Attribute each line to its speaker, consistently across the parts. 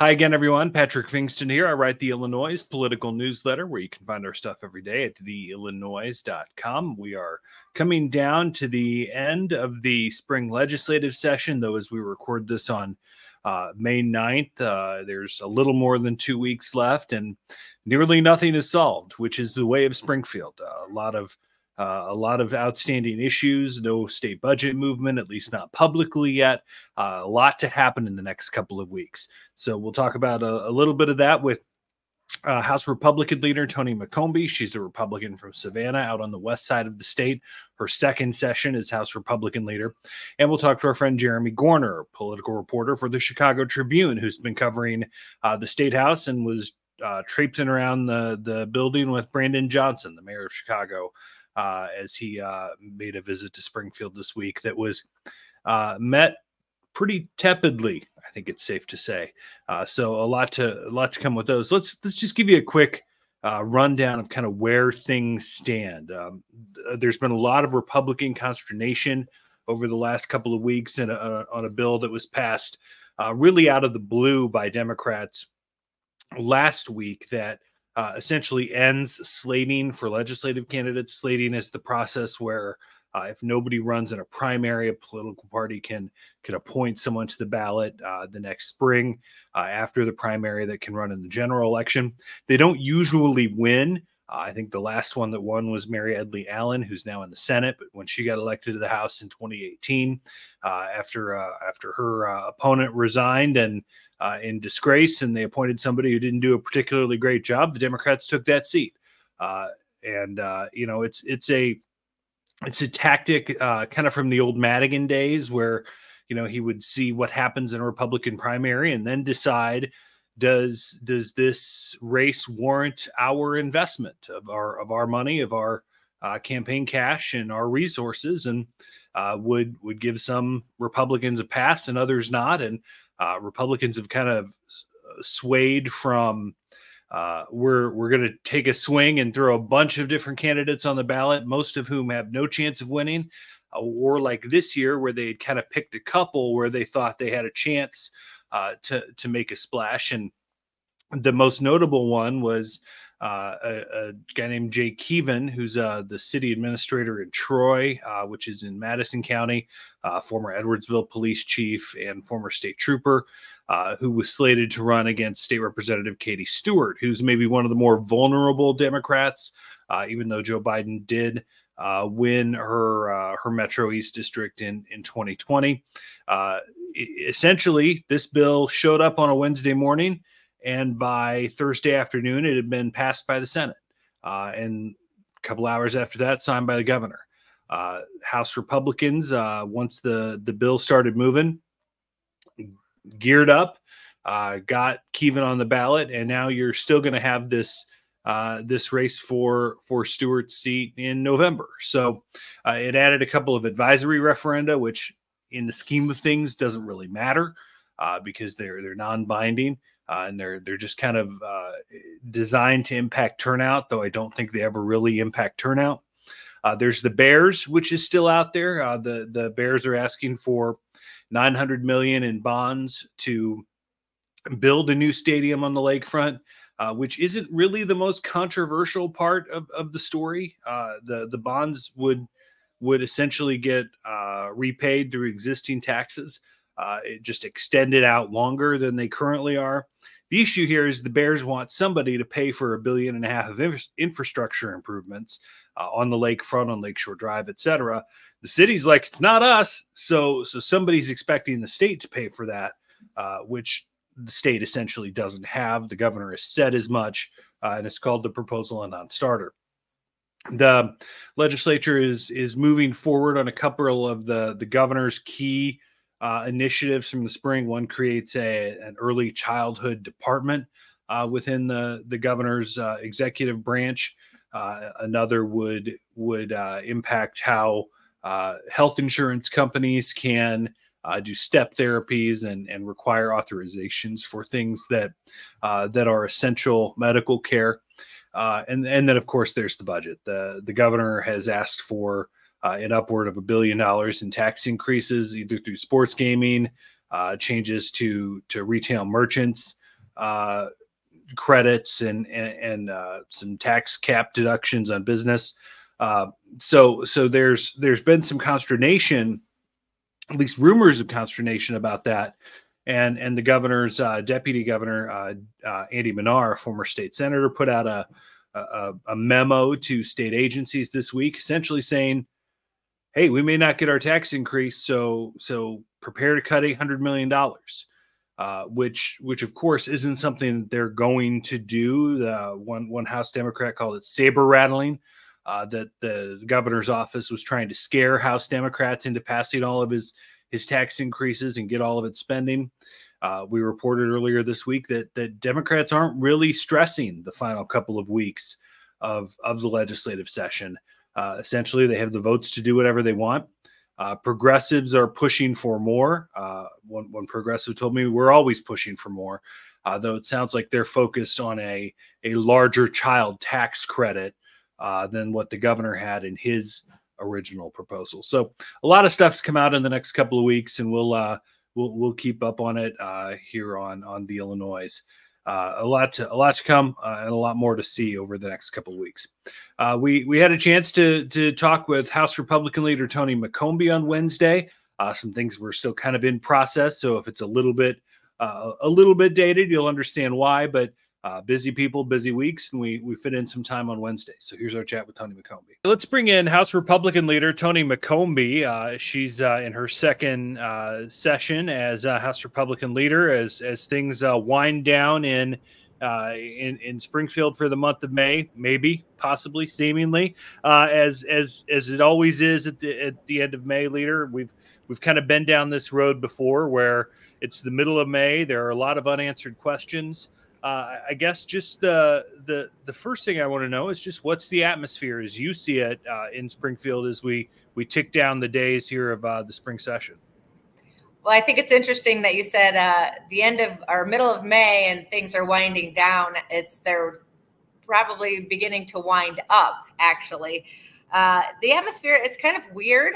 Speaker 1: Hi again, everyone. Patrick Fingston here. I write the Illinoize political newsletter where you can find our stuff every day at theillinoize.com. We are coming down to the end of the spring legislative session, though, as we record this on May 9th, there's a little more than 2 weeks left and nearly nothing is solved, which is the way of Springfield. A lot of outstanding issues, no state budget movement, at least not publicly yet. A lot to happen in the next couple of weeks. So we'll talk about a little bit of that with House Republican leader Tony McCombie. She's a Republican from Savannah out on the west side of the state. Her second session as House Republican leader. And we'll talk to our friend Jeremy Gorner, political reporter for the Chicago Tribune, who's been covering the State House and was traipsing around the building with Brandon Johnson, the mayor of Chicago, as he made a visit to Springfield this week that was met pretty tepidly, I think it's safe to say. So a lot to come with those. Let's just give you a quick rundown of kind of where things stand. There's been a lot of Republican consternation over the last couple of weeks on a bill that was passed really out of the blue by Democrats last week that essentially ends slating for legislative candidates. Slating is the process where if nobody runs in a primary, a political party can appoint someone to the ballot the next spring after the primary that can run in the general election. They don't usually win. I think the last one that won was Mary Edley Allen, who's now in the Senate. But when she got elected to the House in 2018, after her opponent resigned and in disgrace, and they appointed somebody who didn't do a particularly great job, the Democrats took that seat. It's a tactic kind of from the old Madigan days where, he would see what happens in a Republican primary and then decide, does this race warrant our investment of our money, of our campaign cash and our resources, and would give some Republicans a pass and others not. And Republicans have kind of swayed from we're going to take a swing and throw a bunch of different candidates on the ballot, most of whom have no chance of winning, or like this year where they kind of picked a couple where they thought they had a chance to make a splash. And the most notable one was a guy named Jay Keevan, who's the city administrator in Troy, which is in Madison County, former Edwardsville police chief and former state trooper, who was slated to run against State Representative Katie Stewart, who's maybe one of the more vulnerable Democrats, even though Joe Biden did win her Metro East district in 2020. Essentially, this bill showed up on a Wednesday morning, and by Thursday afternoon, it had been passed by the Senate. And a couple hours after that, signed by the governor. House Republicans, once the bill started moving, geared up, got Keevan on the ballot, and now you're still going to have this race for Stewart's seat in November. So it added a couple of advisory referenda, which in the scheme of things doesn't really matter because they're non-binding. And they're just kind of designed to impact turnout, though I don't think they ever really impact turnout. There's the Bears, which is still out there. The Bears are asking for $900 million in bonds to build a new stadium on the lakefront, which isn't really the most controversial part of the story. The bonds would essentially get repaid through existing taxes. It just extended out longer than they currently are. The issue here is the Bears want somebody to pay for $1.5 billion of infrastructure improvements on the lakefront, on Lakeshore Drive, etc. The city's like, it's not us. So somebody's expecting the state to pay for that, which the state essentially doesn't have. The governor has said as much, and it's called the proposal a non-starter. The legislature is moving forward on a couple of the governor's key initiatives from the spring. One creates an early childhood department within the governor's executive branch. Another would impact how health insurance companies can do step therapies and require authorizations for things that are essential medical care. And then, of course, there's the budget. The governor has asked for an upward of $1 billion in tax increases, either through sports gaming, changes to retail merchants, credits and some tax cap deductions on business. So there's been some consternation, at least rumors of consternation about that. And the governor's deputy governor, Andy Manar, former state senator, put out a memo to state agencies this week, essentially saying, hey, we may not get our tax increase, so prepare to cut $800 million, which of course isn't something that they're going to do. One House Democrat called it saber rattling, that the governor's office was trying to scare House Democrats into passing all of his tax increases and get all of its spending. We reported earlier this week that Democrats aren't really stressing the final couple of weeks of the legislative session. Essentially, they have the votes to do whatever they want. Progressives are pushing for more. One progressive told me we're always pushing for more, though it sounds like they're focused on a larger child tax credit than what the governor had in his original proposal. So a lot of stuff's come out in the next couple of weeks, and we'll keep up on it here on the Illinoize. A lot to come and a lot more to see over the next couple of weeks. We had a chance to talk with House Republican leader Tony McCombie on Wednesday. Some things were still kind of in process, so if it's a little bit dated, you'll understand why. But busy people, busy weeks, and we fit in some time on Wednesday. So here's our chat with Tony McCombie. Let's bring in House Republican leader Tony McCombie. She's in her second session as House Republican leader as things wind down in Springfield for the month of May, maybe, possibly, seemingly, as it always is at the end of May. Leader, we've kind of been down this road before, where it's the middle of May. There are a lot of unanswered questions. I guess just the first thing I want to know is just what's the atmosphere as you see it in Springfield as we tick down the days here of the spring session.
Speaker 2: Well, I think it's interesting that you said the end of or middle of May and things are winding down. They're probably beginning to wind up, actually. The atmosphere, it's kind of weird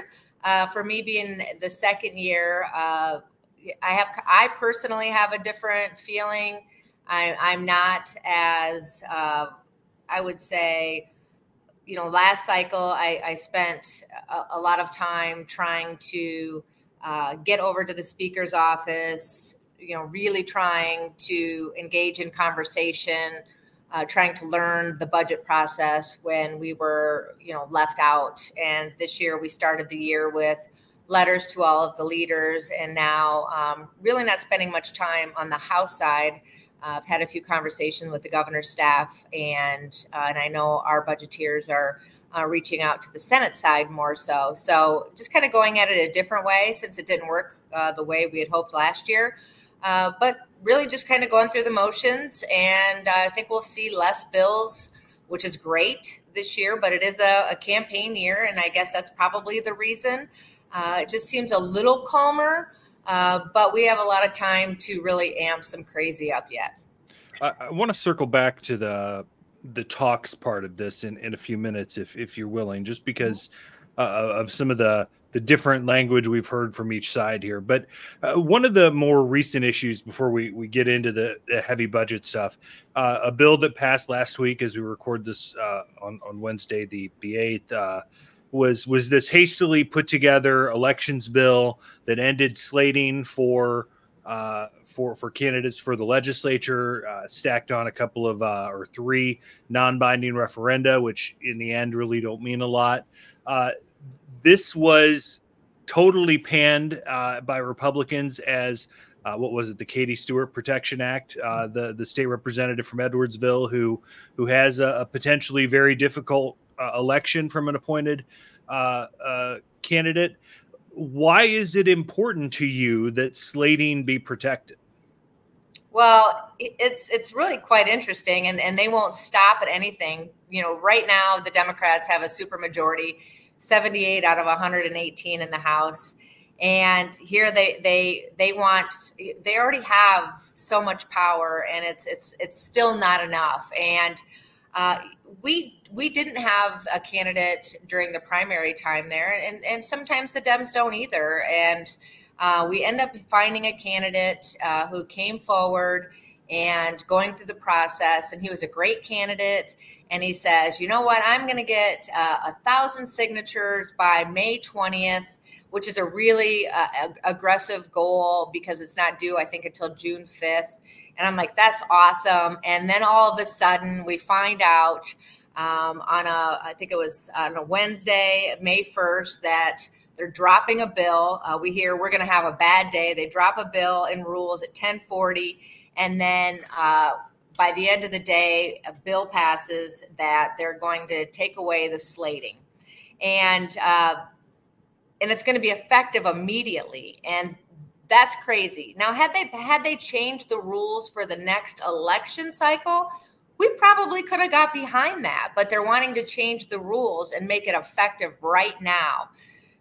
Speaker 2: for me being the second year. I personally have a different feeling. I'm not as, I would say, last cycle, I spent a lot of time trying to get over to the speaker's office, really trying to engage in conversation, trying to learn the budget process when we were, left out. And this year we started the year with letters to all of the leaders, and now really not spending much time on the House side. I've had a few conversations with the governor's staff, and I know our budgeteers are reaching out to the Senate side more so. So just kind of going at it a different way, since it didn't work the way we had hoped last year. But really just kind of going through the motions, and I think we'll see less bills, which is great this year, but it is a campaign year, and I guess that's probably the reason. It just seems a little calmer. But we have a lot of time to really amp some crazy up yet.
Speaker 1: I want to circle back to the talks part of this in a few minutes, if you're willing, just because of some of the different language we've heard from each side here. But one of the more recent issues before we get into the heavy budget stuff, a bill that passed last week as we record this on Wednesday, the 8th, was this hastily put together elections bill that ended slating for candidates for the legislature, stacked on a couple of or three non-binding referenda, which in the end really don't mean a lot. This was totally panned by Republicans as what was it, the Katie Stewart Protection Act, the state representative from Edwardsville who has a potentially very difficult election from an appointed candidate. Why is it important to you that slating be protected?
Speaker 2: Well, it's really quite interesting, and they won't stop at anything. Right now the Democrats have a supermajority, 78 out of 118 in the House, and here they already have so much power, and it's still not enough. And we didn't have a candidate during the primary time there, and sometimes the Dems don't either. And we end up finding a candidate who came forward and going through the process. And he was a great candidate. And he says, you know what, I'm going to get 1,000 signatures by May 20th, which is a really aggressive goal because it's not due, I think, until June 5th. And I'm like, that's awesome. And then all of a sudden we find out I think it was on a Wednesday, May 1st, that they're dropping a bill. We hear we're going to have a bad day. They drop a bill in rules at 10:40. And then by the end of the day, a bill passes that they're going to take away the slating. And it's going to be effective immediately. And that's crazy. Now, had they changed the rules for the next election cycle, we probably could have got behind that, but they're wanting to change the rules and make it effective right now.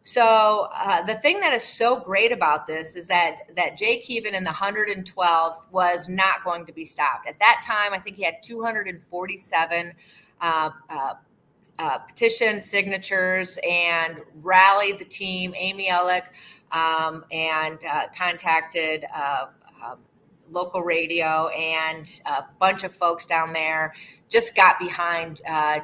Speaker 2: So the thing that is so great about this is that Jay Keevan in the 112th was not going to be stopped. At that time, I think he had 247 petition signatures and rallied the team, Amy Ellick, and contacted local radio, and a bunch of folks down there just got behind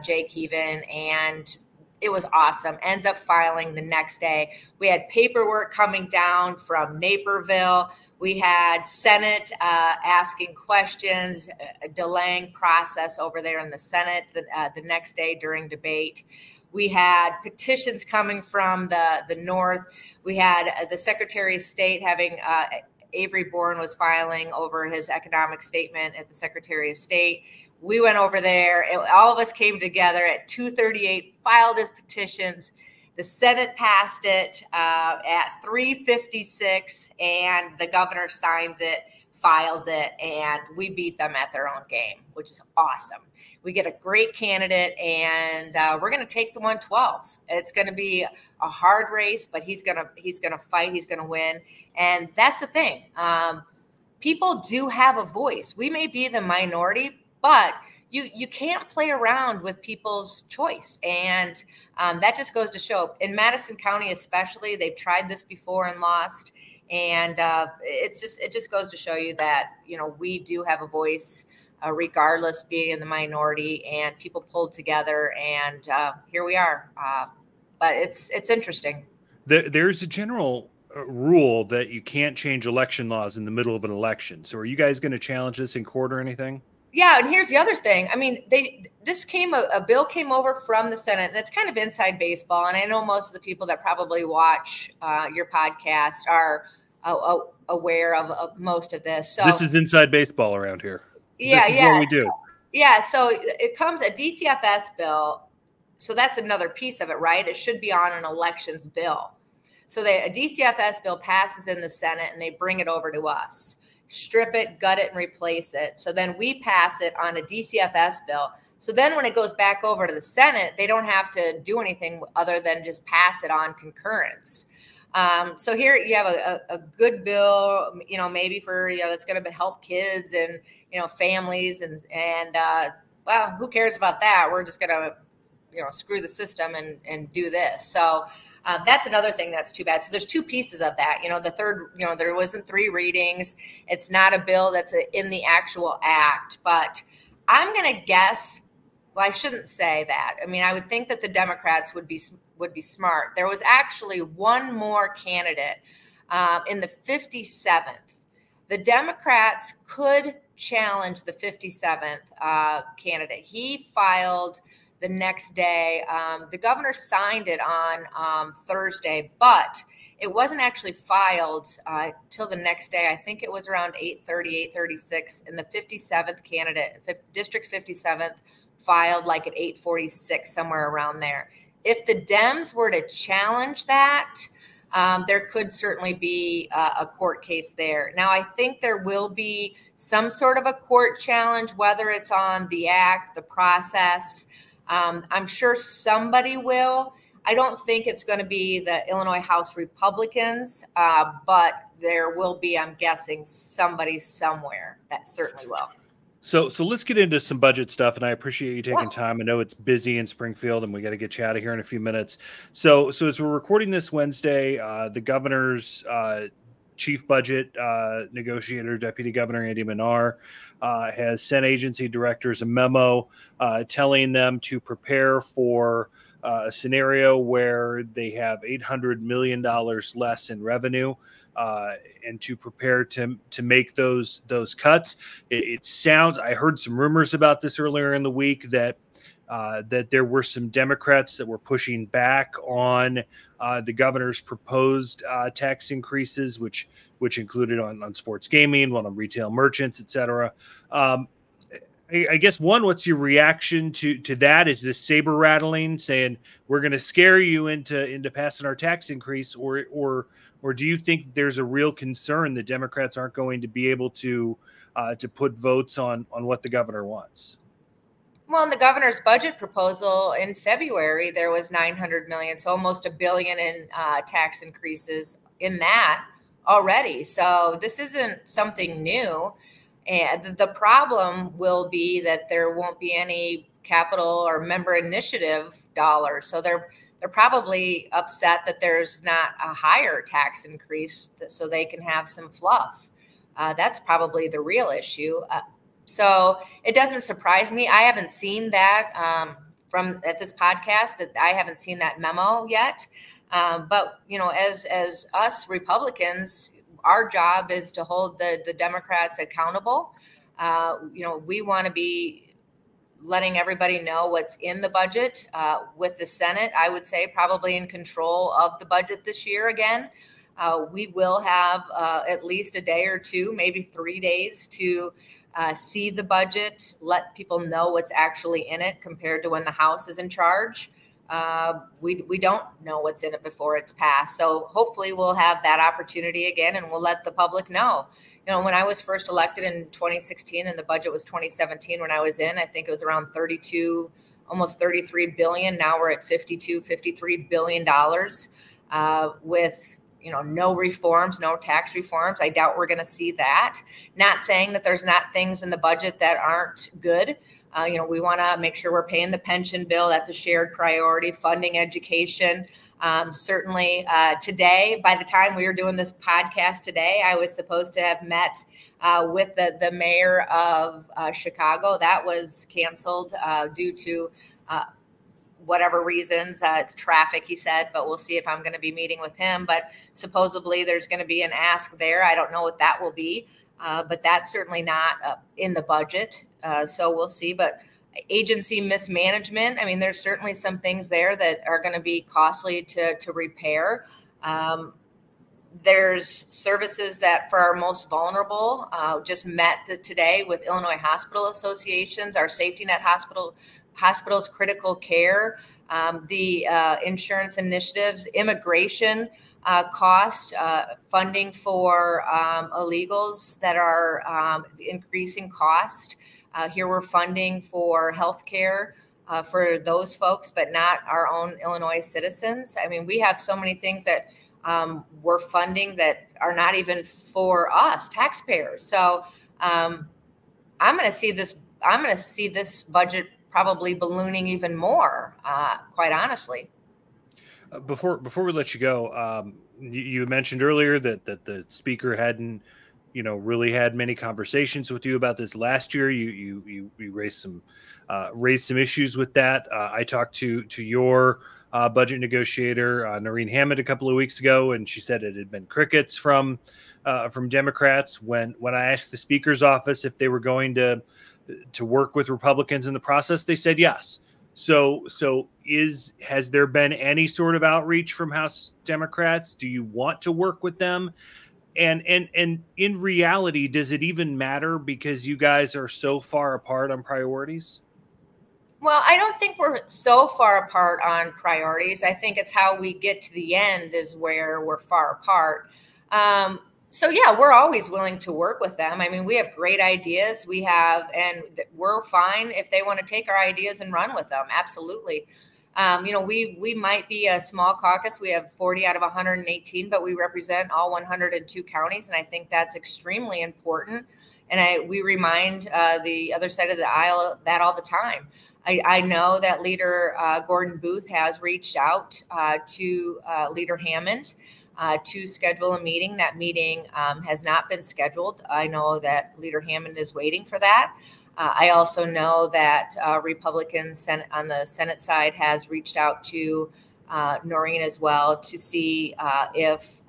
Speaker 2: Jay Keevan, and it was awesome. Ends up filing the next day. We had paperwork coming down from Naperville. We had Senate asking questions, delaying process over there in the Senate the next day during debate. We had petitions coming from the North. We had the Secretary of State having Avery Bourne was filing over his economic statement at the Secretary of State. We went over there. All of us came together at 2:38, filed his petitions. The Senate passed it at 3:56, and the governor signs it, files it, and we beat them at their own game, which is awesome. We get a great candidate, and we're going to take the 112. It's going to be a hard race, but he's going to fight. He's going to win, and that's the thing. People do have a voice. We may be the minority, but you can't play around with people's choice, and that just goes to show. In Madison County, especially, they've tried this before and lost, and it just goes to show you that we do have a voice. Regardless, being in the minority, and people pulled together, and here we are. But it's interesting.
Speaker 1: There's a general rule that you can't change election laws in the middle of an election. So are you guys going to challenge this in court or anything?
Speaker 2: Yeah, and here's the other thing. I mean, a bill came over from the Senate, and it's kind of inside baseball. And I know most of the people that probably watch your podcast are aware of most of this. So
Speaker 1: this is inside baseball around here.
Speaker 2: Yeah,
Speaker 1: this is what we do.
Speaker 2: So it comes a DCFS bill. So that's another piece of it, right? It should be on an elections bill. So a DCFS bill passes in the Senate, and they bring it over to us. Strip it, gut it, and replace it. So then we pass it on a DCFS bill. So then when it goes back over to the Senate, they don't have to do anything other than just pass it on concurrence. So here you have a good bill, maybe for, that's going to help kids and, families and well, who cares about that? We're just going to, screw the system and do this. So that's another thing that's too bad. So there's two pieces of that. The third, there wasn't 3 readings. It's not a bill that's in the actual act, but I'm going to guess, well, I shouldn't say that. I mean, I would think that the Democrats would be smart. There was actually one more candidate in the 57th. The Democrats could challenge the 57th candidate. He filed the next day. The governor signed it on Thursday, but it wasn't actually filed till the next day. I think it was around 8:30, 8:36, and the 57th candidate, District 57th, filed like at 8:46, somewhere around there. If the Dems were to challenge that, there could certainly be a court case there. Now, I think there will be some sort of a court challenge, whether it's on the act, the process. I'm sure somebody will. I don't think it's going to be the Illinois House Republicans, but there will be, I'm guessing, somebody somewhere that certainly will.
Speaker 1: So let's get into some budget stuff, and I appreciate you taking time. I know it's busy in Springfield, and we got to get you out of here in a few minutes. So as we're recording this Wednesday, the governor's chief budget negotiator, Deputy Governor Andy Manar, has sent agency directors a memo telling them to prepare for a scenario where they have $800 million less in revenue, and to prepare to make those cuts. It sounds, I heard some rumors about this earlier in the week that there were some Democrats that were pushing back on the governor's proposed tax increases, which included on sports gaming, one on retail merchants, et cetera. I guess, one, what's your reaction to that? Is this saber rattling, saying we're going to scare you into passing our tax increase, or do you think there's a real concern that Democrats aren't going to be able to put votes on what the governor wants?
Speaker 2: Well, in the governor's budget proposal in February, there was $900 million, so almost $1 billion in tax increases in that already. So this isn't something new. And the problem will be that there won't be any capital or member initiative dollars. So they're probably upset that there's not a higher tax increase so they can have some fluff. That's probably the real issue. So it doesn't surprise me. I haven't seen that from at this podcast. I haven't seen that memo yet. But, as us Republicans, our job is to hold the Democrats accountable. We want to be letting everybody know what's in the budget. With the Senate, I would say probably in control of the budget this year again. We will have at least a day or two, maybe 3 days to see the budget, let people know what's actually in it compared to when the House is in charge. We don't know what's in it before it's passed. So hopefully we'll have that opportunity again, and we'll let the public know. When I was first elected in 2016 and the budget was 2017 when I was in, I think it was around 32, almost 33 billion. Now we're at 53 billion dollars with no reforms, no tax reforms. I doubt we're going to see that. Not saying that there's not things in the budget that aren't good. We want to make sure we're paying the pension bill. That's a shared priority. Funding education. Certainly today, by the time we were doing this podcast today, I was supposed to have met with the mayor of Chicago. That was canceled due to whatever reasons, traffic, he said, but we'll see if I'm going to be meeting with him. But supposedly there's going to be an ask there. I don't know what that will be, but that's certainly not in the budget. So we'll see. But agency mismanagement, I mean, there's certainly some things there that are going to be costly to repair. There's services that for our most vulnerable, just met today with Illinois Hospital Associations, our safety net hospitals, critical care, the insurance initiatives, immigration cost, funding for illegals that are increasing cost. Here we're funding for healthcare for those folks, but not our own Illinois citizens. I mean, we have so many things that we're funding that are not even for us, taxpayers. So I'm going to see this budget probably ballooning even more, quite honestly.
Speaker 1: Before we let you go, you mentioned earlier that the speaker hadn't, really had many conversations with you about this last year. You raised some issues with that. I talked to your budget negotiator, Noreen Hammond, a couple of weeks ago, and she said it had been crickets from Democrats. When I asked the speaker's office if they were going to work with Republicans in the process, they said yes. So has there been any sort of outreach from House Democrats? Do you want to work with them? And in reality, does it even matter because you guys are so far apart on priorities?
Speaker 2: Well, I don't think we're so far apart on priorities. I think it's how we get to the end is where we're far apart. So yeah, we're always willing to work with them. I mean, we have great ideas. And we're fine if they want to take our ideas and run with them. Absolutely. We might be a small caucus. We have 40 out of 118, but we represent all 102 counties. And I think that's extremely important. And we remind the other side of the aisle that all the time. I know that Leader Gordon Booth has reached out to Leader Hammond. to schedule a meeting. That meeting has not been scheduled. I know that Leader Hammond is waiting for that. I also know that Republicans on the Senate side has reached out to Noreen as well to see if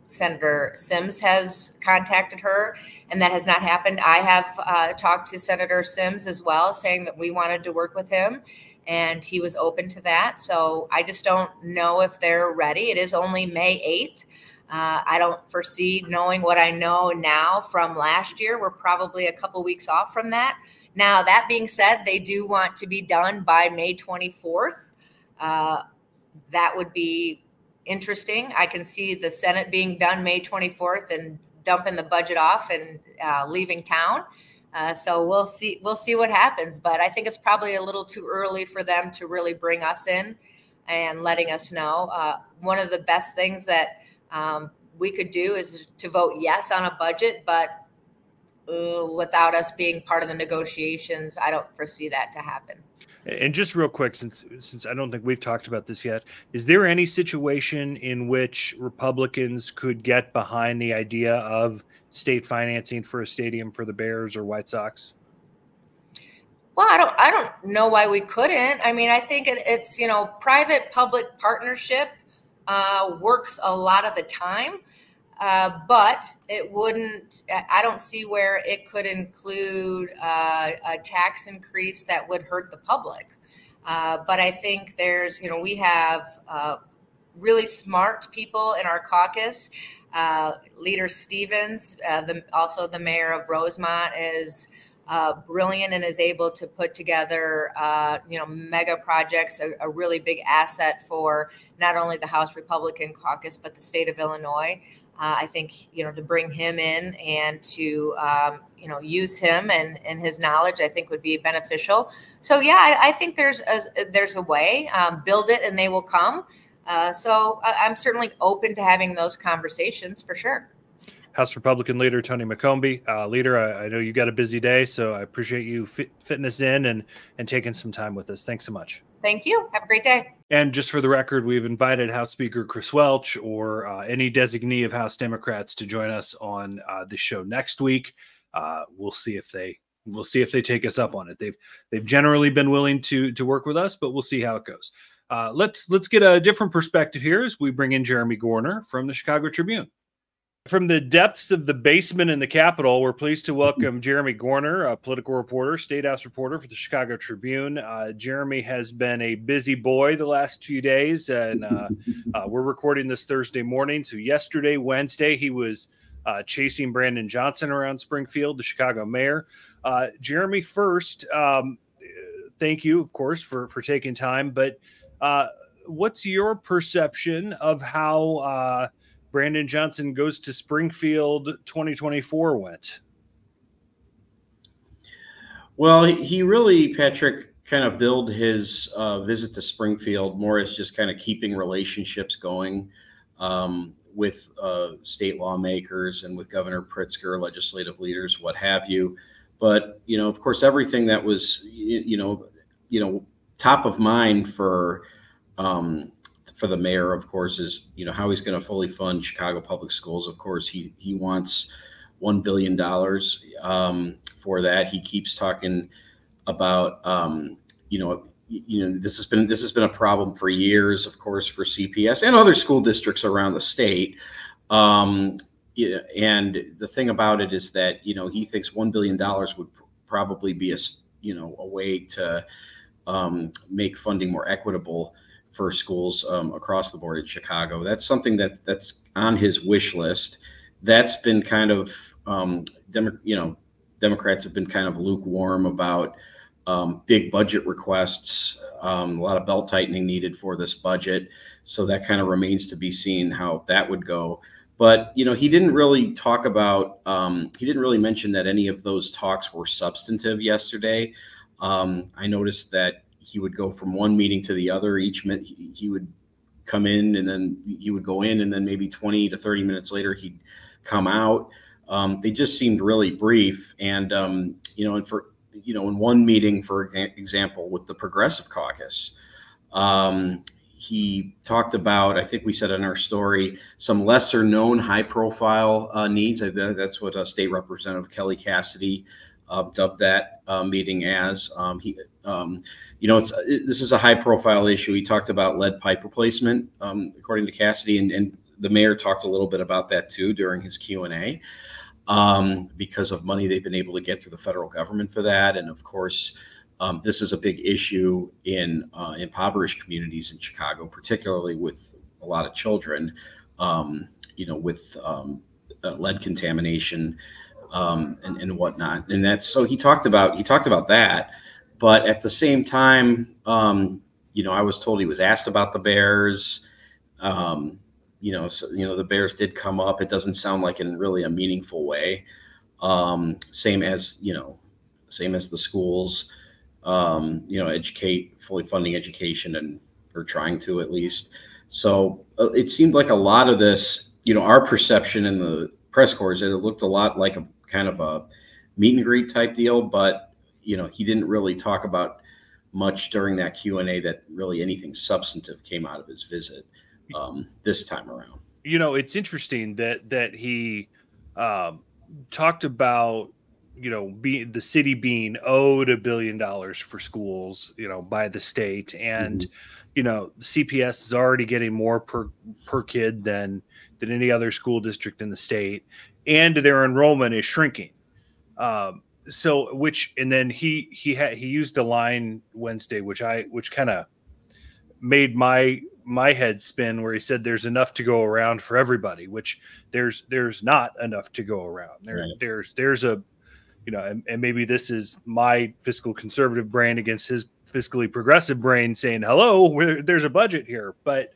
Speaker 2: Senator Sims has contacted her, and that has not happened. I have talked to Senator Sims as well, saying that we wanted to work with him, and he was open to that. So I just don't know if they're ready. It is only May 8th. I don't foresee, knowing what I know now from last year, we're probably a couple weeks off from that. Now, that being said, they do want to be done by May 24th. That would be interesting. I can see the Senate being done May 24th and dumping the budget off and leaving town. So we'll see what happens. But I think it's probably a little too early for them to really bring us in and letting us know. One of the best things that we could do is to vote yes on a budget, but without us being part of the negotiations, I don't foresee that to happen.
Speaker 1: And just real quick, since I don't think we've talked about this yet, is there any situation in which Republicans could get behind the idea of state financing for a stadium for the Bears or White Sox?
Speaker 2: Well, I don't know why we couldn't. I mean, I think it's, private-public partnership works a lot of the time, but it wouldn't. I don't see where it could include a tax increase that would hurt the public. But I think there's, we have really smart people in our caucus. Leader Stevens, also the mayor of Rosemont, is brilliant and is able to put together, mega projects, a really big asset for not only the House Republican caucus, but the state of Illinois. I think, to bring him in and to, use him and his knowledge, I think would be beneficial. So, yeah, I think there's a way. Build it and they will come. So I'm certainly open to having those conversations for sure.
Speaker 1: House Republican Leader Tony McCombie. Leader, I know you got a busy day, so I appreciate you fitting us in and taking some time with us. Thanks so much.
Speaker 2: Thank you. Have a great day.
Speaker 1: And just for the record, we've invited House Speaker Chris Welch or any designee of House Democrats to join us on the show next week. We'll see if they take us up on it. They've generally been willing to work with us, but we'll see how it goes. Let's get a different perspective here as we bring in Jeremy Gorner from the Chicago Tribune. From the depths of the basement in the Capitol, we're pleased to welcome Jeremy Gorner, a political reporter, State House reporter for the Chicago Tribune. Jeremy has been a busy boy the last few days, and we're recording this Thursday morning. So yesterday, Wednesday, he was chasing Brandon Johnson around Springfield, the Chicago mayor. Jeremy, first, thank you, of course, for taking time. But what's your perception of how Brandon Johnson goes to Springfield 2024 went?
Speaker 3: Well, he really, Patrick, kind of billed his visit to Springfield more as just kind of keeping relationships going with state lawmakers and with Governor Pritzker, legislative leaders, what have you. But, of course, everything that was, top of mind for the mayor, of course, is, how he's going to fully fund Chicago public schools. Of course, he wants $1 billion for that. He keeps talking about, this has been a problem for years, of course, for CPS and other school districts around the state. And the thing about it is that, he thinks $1 billion would probably be a way to make funding more equitable for schools across the board in Chicago. That's something that's on his wish list. That's been kind of, Democrats have been kind of lukewarm about big budget requests, a lot of belt tightening needed for this budget. So that kind of remains to be seen how that would go. But, he didn't really talk about, he didn't really mention that any of those talks were substantive yesterday. I noticed that he would go from one meeting to the other. He would come in and then he would go in and then maybe 20 to 30 minutes later, he'd come out. They just seemed really brief. And, and for, in one meeting, for example, with the Progressive Caucus, he talked about, I think we said in our story, some lesser known high profile needs. That's what State Representative Kelly Cassidy dubbed that meeting as. This is a high profile issue. He talked about lead pipe replacement, according to Cassidy, and the mayor talked a little bit about that too during his Q&A, because of money they've been able to get through the federal government for that. And of course, this is a big issue in impoverished communities in Chicago, particularly with a lot of children, with lead contamination and whatnot. And that's, so he talked about that. But at the same time, I was told he was asked about the Bears. The Bears did come up. It doesn't sound like in really a meaningful way. Same as the schools, fully funding education, and or trying to at least. So it seemed like a lot of this, our perception in the press corps is that it looked a lot like a kind of a meet and greet type deal, but he didn't really talk about much during that Q&A that really anything substantive came out of his visit this time around.
Speaker 1: It's interesting that he talked about the city being owed $1 billion for schools, by the state, and CPS is already getting more per kid than any other school district in the state, and their enrollment is shrinking. And then he used a line Wednesday, which kind of made my head spin, where he said there's enough to go around for everybody, which there's not enough to go around. There's a, and maybe this is my fiscal conservative brain against his fiscally progressive brain saying, hello, there's a budget here. But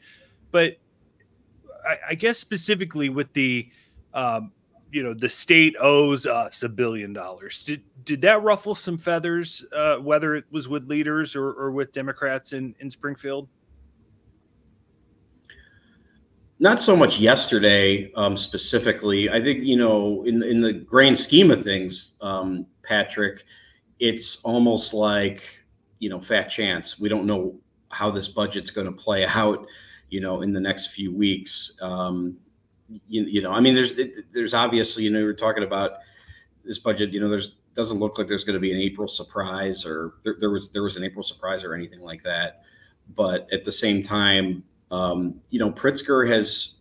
Speaker 1: I guess specifically with the, the state owes us $1 billion. Did that ruffle some feathers, whether it was with leaders or with Democrats in Springfield?
Speaker 3: Not so much yesterday, specifically. I think, in the grand scheme of things, Patrick, it's almost like, fat chance. We don't know how this budget's going to play out, in the next few weeks. There's obviously, we're talking about this budget, doesn't look like there's going to be an April surprise, or there was an April surprise or anything like that. But at the same time, Pritzker has,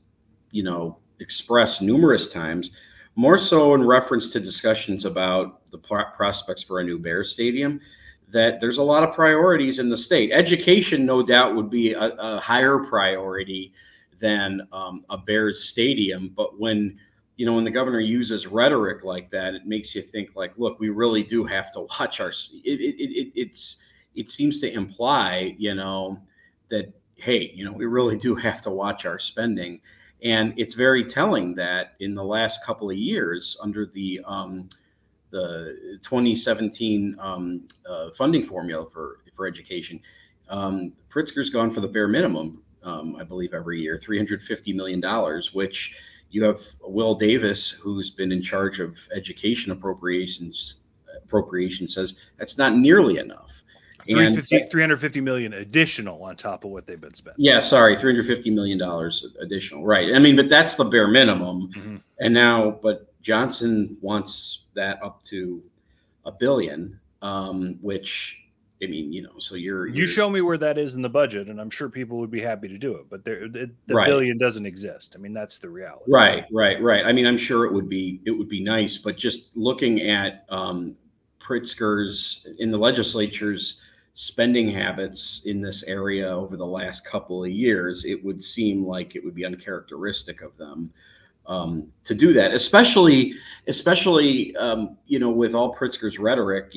Speaker 3: expressed numerous times, more so in reference to discussions about the prospects for a new Bears stadium, that there's a lot of priorities in the state. Education, no doubt, would be a higher priority than a Bears stadium. But when the governor uses rhetoric like that, it makes you think like, look, we really do have to watch our. It seems to imply, that, hey, we really do have to watch our spending. And it's very telling that in the last couple of years, under the 2017 funding formula for education, Pritzker's gone for the bare minimum, I believe, every year, $350 million, which you have Will Davis, who's been in charge of education appropriations, says that's not nearly enough.
Speaker 1: 350 million additional on top of what they've been spending.
Speaker 3: Yeah, sorry, $350 million additional. Right. I mean, but that's the bare minimum. Mm-hmm. And now, but Johnson wants that up to $1 billion, which, I mean, so you
Speaker 1: show me where that is in the budget, and I'm sure people would be happy to do it. But the
Speaker 3: right.
Speaker 1: billion doesn't exist. I mean, that's the reality.
Speaker 3: Right. I mean, I'm sure it would be nice, but just looking at Pritzker's in the legislature's spending habits in this area over the last couple of years, it would seem like it would be uncharacteristic of them to do that, especially with all Pritzker's rhetoric,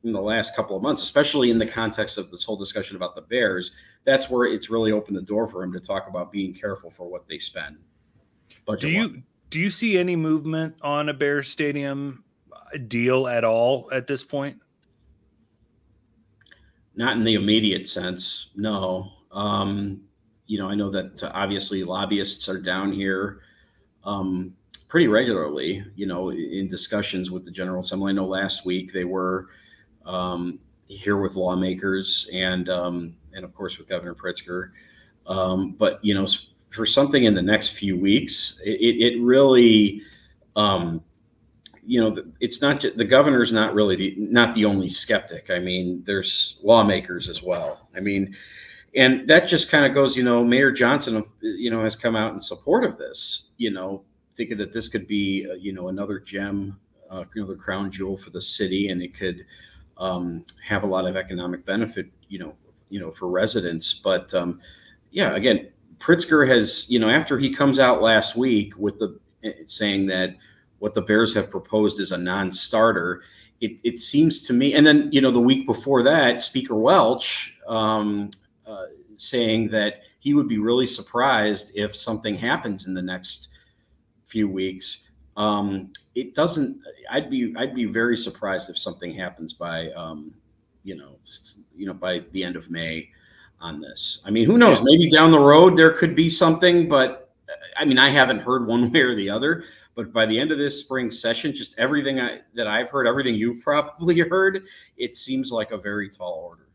Speaker 3: in the last couple of months, especially in the context of this whole discussion about the Bears. That's where it's really opened the door for him to talk about being careful for what they spend.
Speaker 1: Do you see any movement on a Bears stadium deal at all at this point?
Speaker 3: Not in the immediate sense, no. I know that obviously lobbyists are down here pretty regularly, in discussions with the General Assembly. I know last week they were here with lawmakers and of course with Governor Pritzker. But, for something in the next few weeks, it really, it's not just, the governor's not really not the only skeptic. I mean, there's lawmakers as well. I mean, and that just kind of goes, Mayor Johnson, has come out in support of this, thinking that this could be, another gem, another crown jewel for the city, and it could have a lot of economic benefit, for residents. But again, Pritzker has, after he comes out last week with saying that what the Bears have proposed is a non-starter, it seems to me, and then, the week before that, Speaker Welch, saying that he would be really surprised if something happens in the next few weeks. It doesn't. I'd be very surprised if something happens by, by the end of May on this. I mean, who knows? Maybe down the road there could be something, but I mean, I haven't heard one way or the other. But by the end of this spring session, just everything that I've heard, everything you've probably heard, it seems like a very tall order.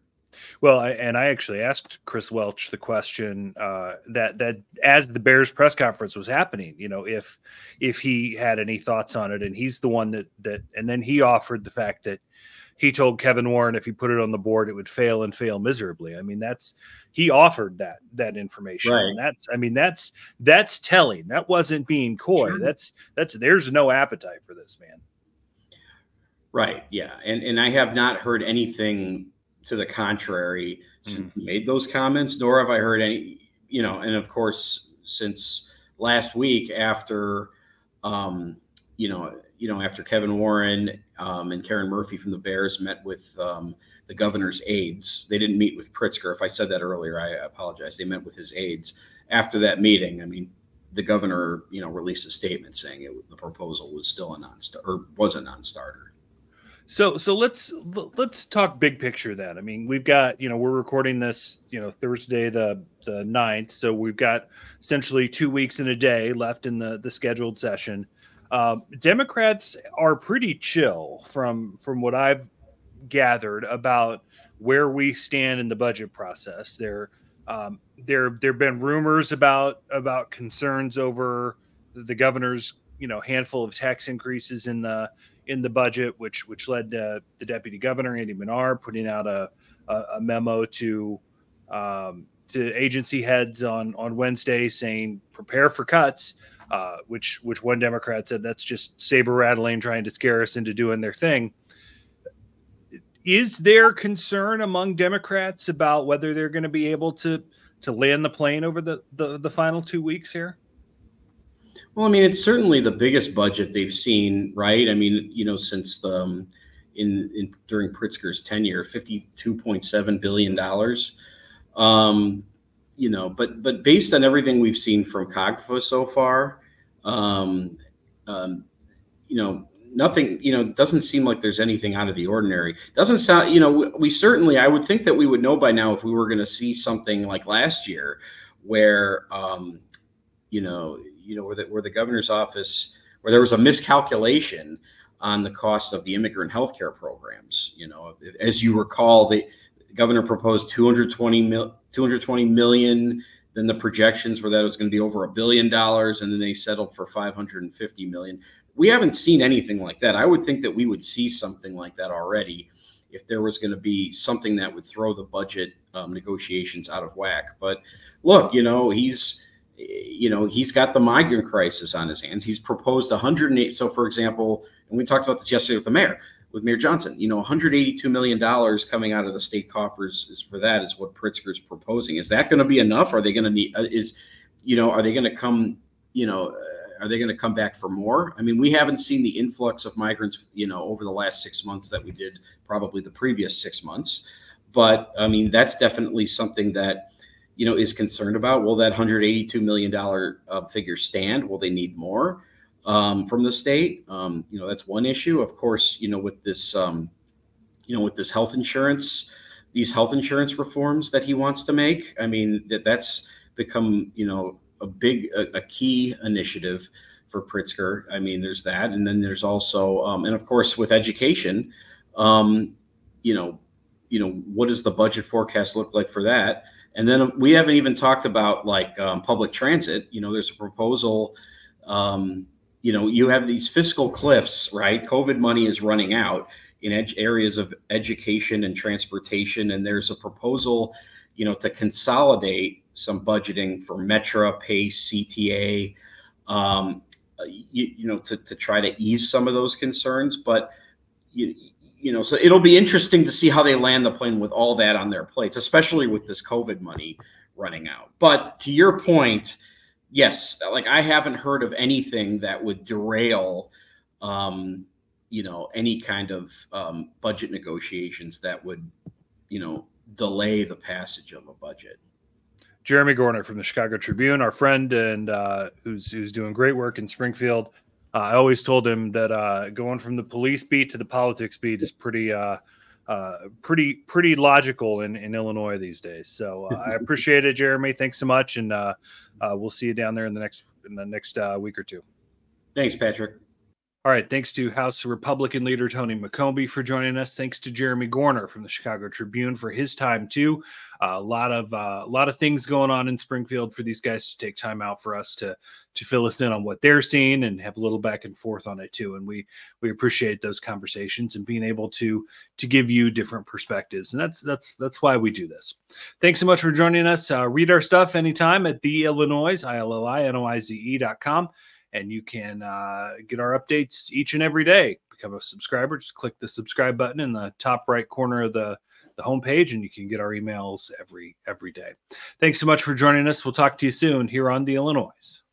Speaker 1: Well, I actually asked Chris Welch the question that as the Bears press conference was happening, if he had any thoughts on it, and he's the one that, and then he offered the fact that he told Kevin Warren if he put it on the board, it would fail and fail miserably. I mean, he offered that information.
Speaker 3: Right.
Speaker 1: And that's telling. That wasn't being coy. Sure. There's no appetite for this, man.
Speaker 3: Right. Yeah. And I have not heard anything to the contrary since he made those comments, nor have I heard any, and of course, since last week after, after Kevin Warren and Karen Murphy from the Bears met with the governor's aides. They didn't meet with Pritzker. If I said that earlier, I apologize. They met with his aides. After that meeting, I mean, the governor, released a statement saying the proposal was still was a non-starter.
Speaker 1: So let's talk big picture then. I mean, we've got, we're recording this, Thursday, the 9th. So we've got essentially 2 weeks and a day left in the scheduled session. Democrats are pretty chill from what I've gathered about where we stand in the budget process. There have been rumors about concerns over the governor's, handful of tax increases in the budget, which led to the deputy governor, Andy Menard, putting out a memo to agency heads on Wednesday saying, prepare for cuts, which one Democrat said that's just saber rattling, trying to scare us into doing their thing. Is there concern among Democrats about whether they're going to be able to land the plane over the final 2 weeks here?
Speaker 3: Well, I mean, it's certainly the biggest budget they've seen, right? I mean, since during Pritzker's tenure, $52.7 billion. But based on everything we've seen from COGFA so far, nothing, doesn't seem like there's anything out of the ordinary. Doesn't sound, we certainly, I would think that we would know by now if we were going to see something like last year where, where the governor's office, where there was a miscalculation on the cost of the immigrant health care programs. As you recall, the governor proposed $220 million. Then the projections were that it was going to be over $1 billion, and then they settled for $550 million. We haven't seen anything like that. I would think that we would see something like that already if there was going to be something that would throw the budget negotiations out of whack. But look, he's got the migrant crisis on his hands. He's proposed 108. So, for example, and we talked about this yesterday with Mayor Johnson, $182 million coming out of the state coffers is what Pritzker's proposing. Is that going to be enough? Are they going to need, are they going to come, are they going to come back for more? I mean, we haven't seen the influx of migrants, over the last 6 months that we did probably the previous 6 months. But I mean, that's definitely something that, is concerned about. Will that $182 million figure stand? Will they need more from the state? That's one issue. Of course, with this, with this these health insurance reforms that he wants to make. I mean, that's become, a key initiative for Pritzker. I mean, there's that. And then there's also, and of course, with education, what does the budget forecast look like for that? And then we haven't even talked about like public transit. There's a proposal. You have these fiscal cliffs, right? COVID money is running out in areas of education and transportation. And there's a proposal, to consolidate some budgeting for Metra, PACE, CTA, to try to ease some of those concerns. But, so it'll be interesting to see how they land the plane with all that on their plates, especially with this COVID money running out. But to your point, yes, like I haven't heard of anything that would derail, any kind of budget negotiations that would, delay the passage of a budget.
Speaker 1: Jeremy Gorner from the Chicago Tribune, our friend, and who's doing great work in Springfield. I always told him that going from the police beat to the politics beat is pretty logical in Illinois these days. So I appreciate it, Jeremy. Thanks so much, and we'll see you down there in the next week or two.
Speaker 3: Thanks, Patrick.
Speaker 1: All right. Thanks to House Republican leader Tony McCombie for joining us. Thanks to Jeremy Gorner from the Chicago Tribune for his time too. A lot of things going on in Springfield for these guys to take time out for us to fill us in on what they're seeing and have a little back and forth on it too. And we appreciate those conversations and being able to give you different perspectives. And that's why we do this. Thanks so much for joining us. Read our stuff anytime at the Illinoize, ILLINOIZE.com. And you can get our updates each and every day. Become a subscriber. Just click the subscribe button in the top right corner of the homepage, and you can get our emails every day. Thanks so much for joining us. We'll talk to you soon here on the Illinoize.